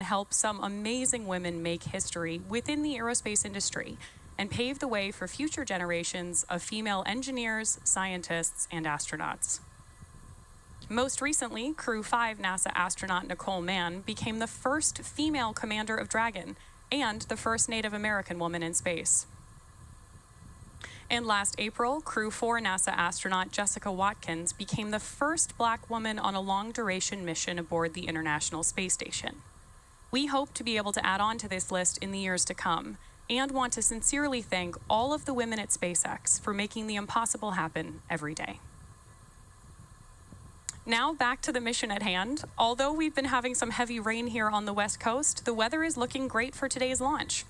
help some amazing women make history within the aerospace industry and pave the way for future generations of female engineers, scientists, and astronauts. Most recently, Crew 5 NASA astronaut Nicole Mann became the first female commander of Dragon and the first Native American woman in space. And last April, Crew 4 NASA astronaut Jessica Watkins became the first Black woman on a long-duration mission aboard the International Space Station. We hope to be able to add on to this list in the years to come, and want to sincerely thank all of the women at SpaceX for making the impossible happen every day. Now back to the mission at hand. Although we've been having some heavy rain here on the West Coast, the weather is looking great for today's launch.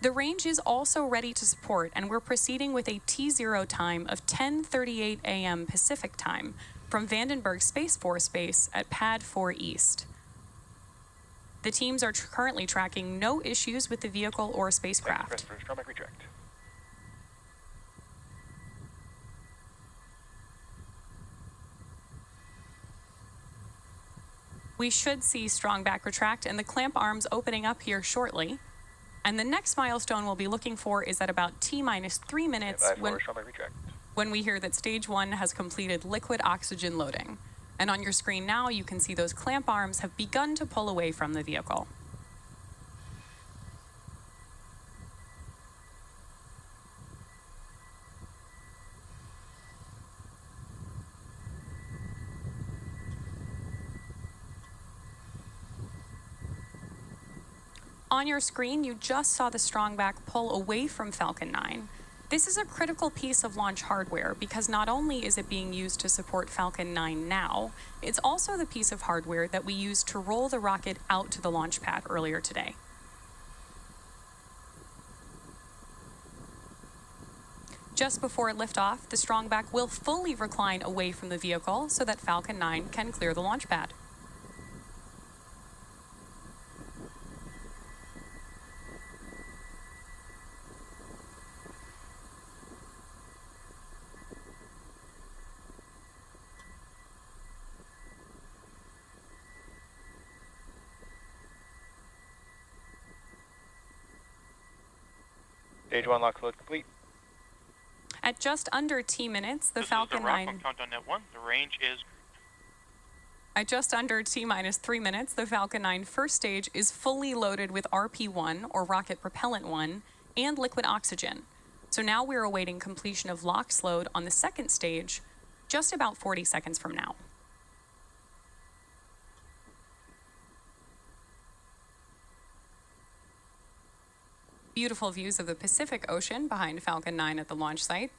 The range is also ready to support, and we're proceeding with a T0 time of 10:38 a.m. Pacific time from Vandenberg Space Force Base at Pad 4 East. The teams are currently tracking no issues with the vehicle or spacecraft. We should see strong back retract and the clamp arms opening up here shortly. And the next milestone we'll be looking for is at about T-3 minutes when we hear that stage 1 has completed liquid oxygen loading. And on your screen now, you can see those clamp arms have begun to pull away from the vehicle. On your screen, you just saw the strong back pull away from Falcon 9. This is a critical piece of launch hardware because not only is it being used to support Falcon 9 now, it's also the piece of hardware that we used to roll the rocket out to the launch pad earlier today. Just before liftoff, the strong back will fully recline away from the vehicle so that Falcon 9 can clear the launch pad. Stage 1 lock load complete. At just under T minutes, the Falcon 9... Countdown net 1, the range is... At just under T-3 minutes, the Falcon 9 first stage is fully loaded with RP-1, or Rocket Propellant 1, and liquid oxygen. So now we're awaiting completion of LOX load on the second stage, just about 40 seconds from now. Beautiful views of the Pacific Ocean behind Falcon 9 at the launch site.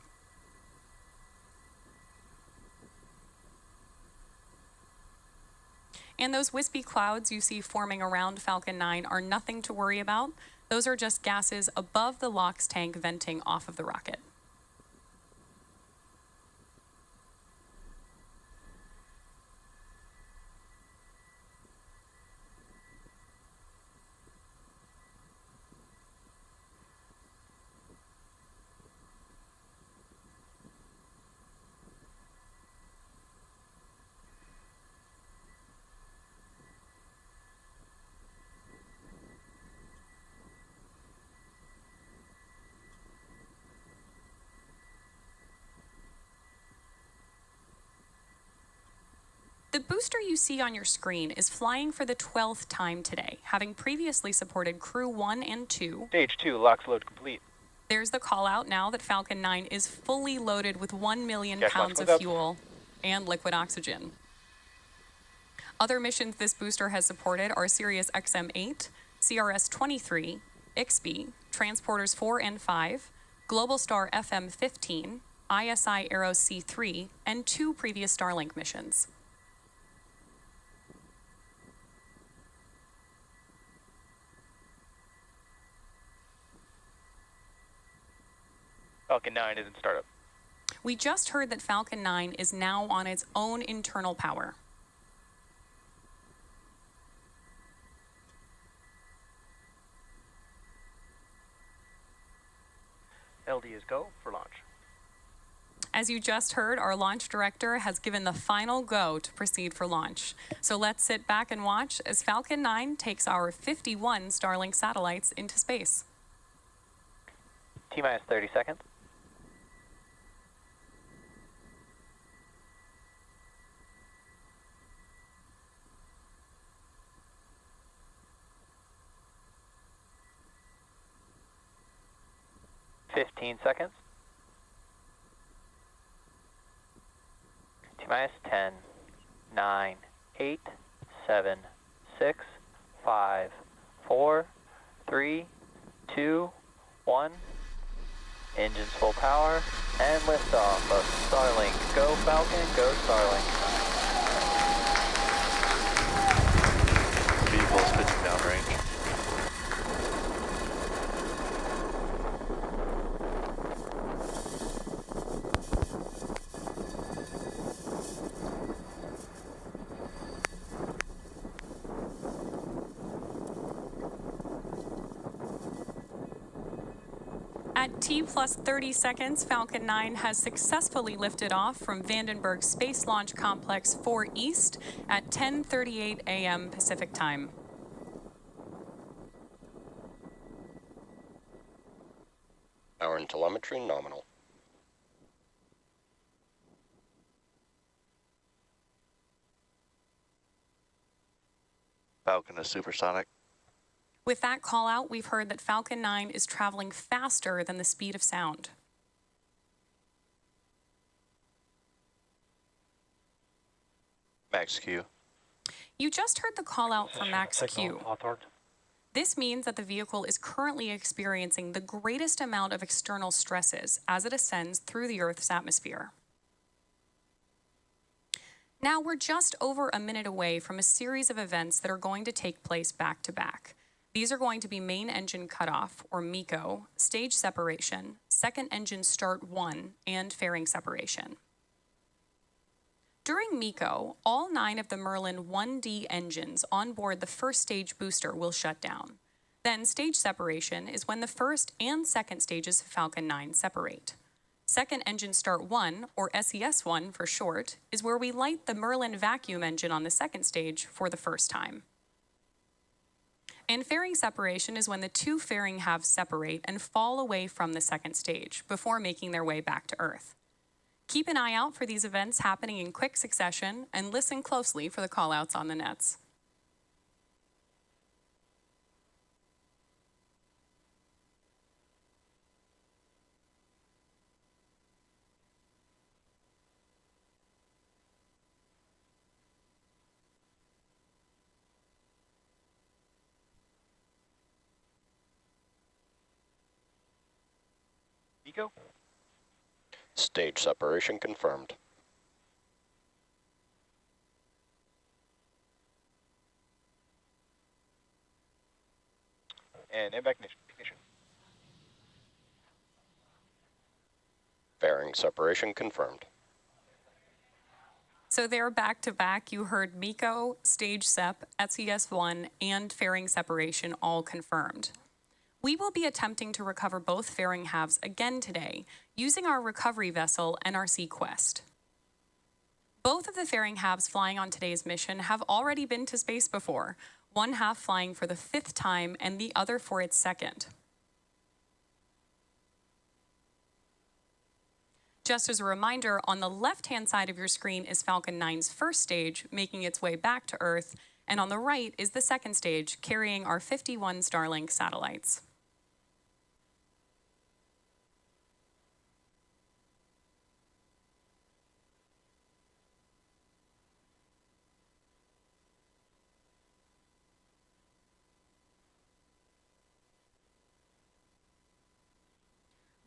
And those wispy clouds you see forming around Falcon 9 are nothing to worry about. Those are just gases above the LOX tank venting off of the rocket. The booster you see on your screen is flying for the 12th time today, having previously supported Crew 1 and 2. Stage 2 LOX load complete. There's the call out now that Falcon 9 is fully loaded with 1 million pounds of fuel and liquid oxygen. Other missions this booster has supported are Sirius XM-8, CRS-23, IXB, Transporters 4 and 5, Globalstar FM-15, ISI Aero C3, and 2 previous Starlink missions. Falcon 9 is in startup. We just heard that Falcon 9 is now on its own internal power. LD is go for launch. As you just heard, our launch director has given the final go to proceed for launch. So let's sit back and watch as Falcon 9 takes our 51 Starlink satellites into space. T-minus 30 seconds. Fifteen seconds. T-minus 10, 9, 8, 7, 6, 5, 4, 3, 2, 1. Engines full power and liftoff of Starlink. Go Falcon, go Starlink. Vehicle is pitching downrange. At T plus 30 seconds, Falcon 9 has successfully lifted off from Vandenberg Space Launch Complex 4 East at 10:38 a.m. Pacific Time. Power and telemetry nominal. Falcon is supersonic. With that call out, we've heard that Falcon 9 is traveling faster than the speed of sound. Max Q. You just heard the call out for Max Q. This means that the vehicle is currently experiencing the greatest amount of external stresses as it ascends through the Earth's atmosphere. Now we're just over a minute away from a series of events that are going to take place back to back. These are going to be main engine cutoff, or MECO, stage separation, second engine start 1, and fairing separation. During MECO, all 9 of the Merlin 1D engines on board the first stage booster will shut down. Then stage separation is when the first and second stages of Falcon 9 separate. Second engine start 1, or SES1 for short, is where we light the Merlin vacuum engine on the second stage for the first time. And fairing separation is when the 2 fairing halves separate and fall away from the second stage before making their way back to Earth. Keep an eye out for these events happening in quick succession and listen closely for the callouts on the nets. Eco? Stage separation confirmed. And inback ignition. Fairing separation confirmed. So they're back to back. You heard MECO, stage sep, SES1, and fairing separation all confirmed. We will be attempting to recover both fairing halves again today using our recovery vessel NRC Quest. Both of the fairing halves flying on today's mission have already been to space before, one half flying for the 5th time and the other for its 2nd. Just as a reminder, on the left-hand side of your screen is Falcon 9's first stage, making its way back to Earth, and on the right is the second stage, carrying our 51 Starlink satellites.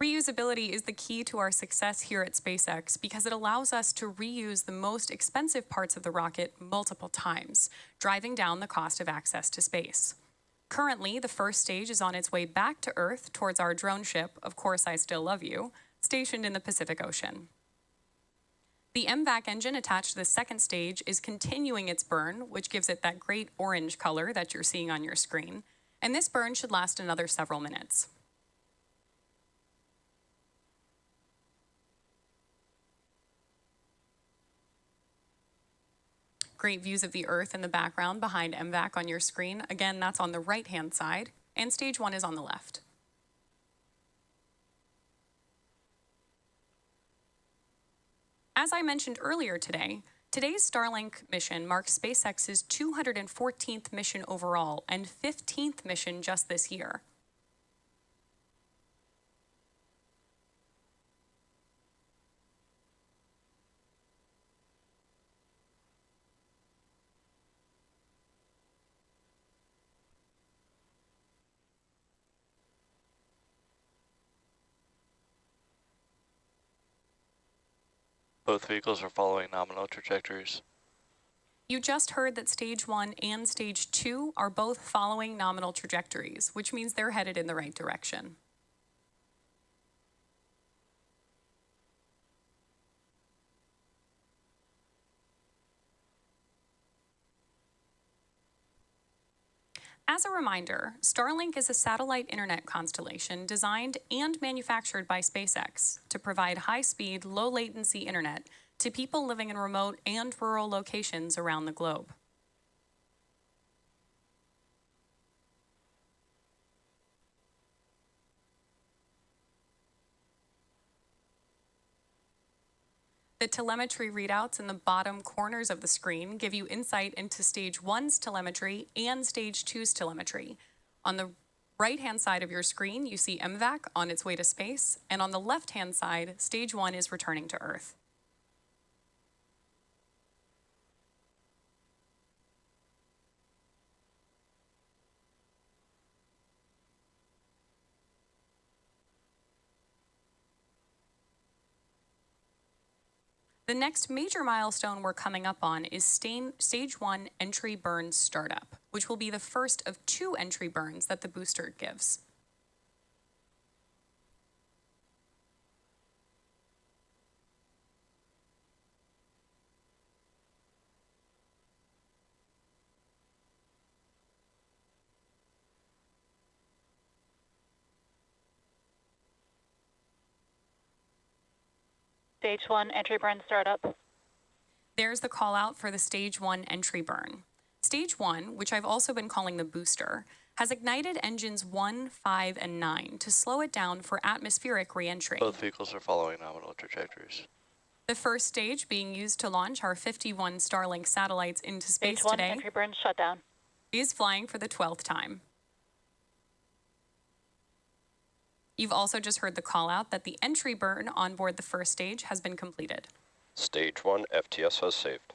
Reusability is the key to our success here at SpaceX because it allows us to reuse the most expensive parts of the rocket multiple times, driving down the cost of access to space. Currently, the first stage is on its way back to Earth towards our drone ship, Of Course I Still Love You, stationed in the Pacific Ocean. The MVAC engine attached to the second stage is continuing its burn, which gives it that great orange color that you're seeing on your screen, and this burn should last another several minutes. Great views of the Earth in the background behind MVAC on your screen. Again, that's on the right-hand side, and stage 1 is on the left. As I mentioned earlier today, today's Starlink mission marks SpaceX's 214th mission overall and 15th mission just this year. Both vehicles are following nominal trajectories. You just heard that stage 1 and stage 2 are both following nominal trajectories, which means they're headed in the right direction. As a reminder, Starlink is a satellite internet constellation designed and manufactured by SpaceX to provide high-speed, low-latency internet to people living in remote and rural locations around the globe. The telemetry readouts in the bottom corners of the screen give you insight into stage 1's telemetry and stage 2's telemetry. On the right-hand side of your screen, you see MVAC on its way to space, and on the left-hand side, stage 1 is returning to Earth. The next major milestone we're coming up on is stage 1 entry burn startup, which will be the first of 2 entry burns that the booster gives. Stage 1 entry burn startup. There's the call out for the stage 1 entry burn. Stage 1, which I've also been calling the booster, has ignited engines 1, 5, and 9 to slow it down for atmospheric reentry. Both vehicles are following nominal trajectories. The first stage being used to launch our 51 Starlink satellites into space Stage 1 today entry burn shutdown. is flying for the 12th time. You've also just heard the call out that the entry burn on board the first stage has been completed. Stage 1 FTS has saved.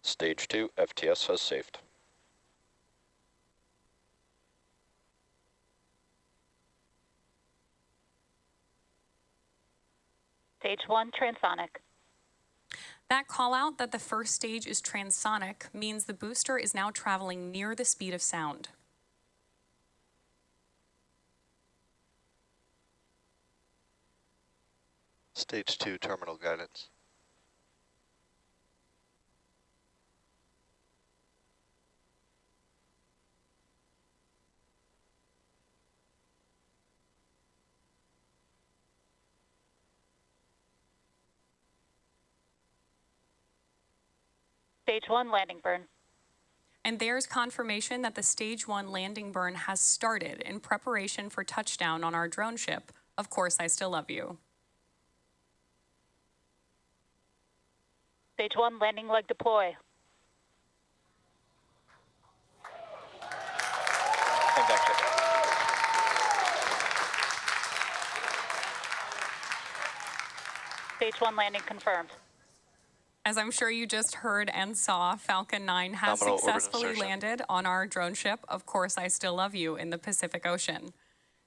Stage 2 FTS has saved. Stage 1 transonic. That call out that the first stage is transonic means the booster is now traveling near the speed of sound. Stage 2 terminal guidance. Stage 1 landing burn. And there's confirmation that the stage 1 landing burn has started in preparation for touchdown on our drone ship. Of course, I still love you. Stage 1 landing leg deploy. MVAC ship. Stage 1 landing confirmed. As I'm sure you just heard and saw, Falcon 9 has Nominal orbit successfully insertion. landed on our drone ship, Of Course I Still Love You, in the Pacific Ocean.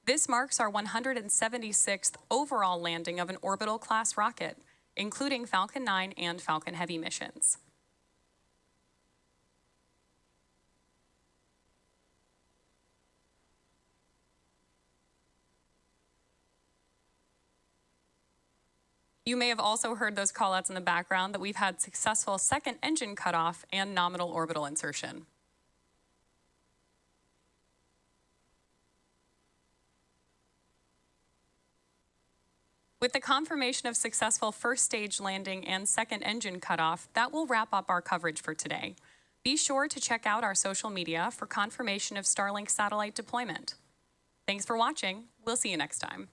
This marks our 176th overall landing of an orbital class rocket, including Falcon 9 and Falcon Heavy missions. You may have also heard those callouts in the background that we've had successful second engine cutoff and nominal orbital insertion. With the confirmation of successful first stage landing and second engine cutoff, that will wrap up our coverage for today. Be sure to check out our social media for confirmation of Starlink satellite deployment. Thanks for watching. We'll see you next time.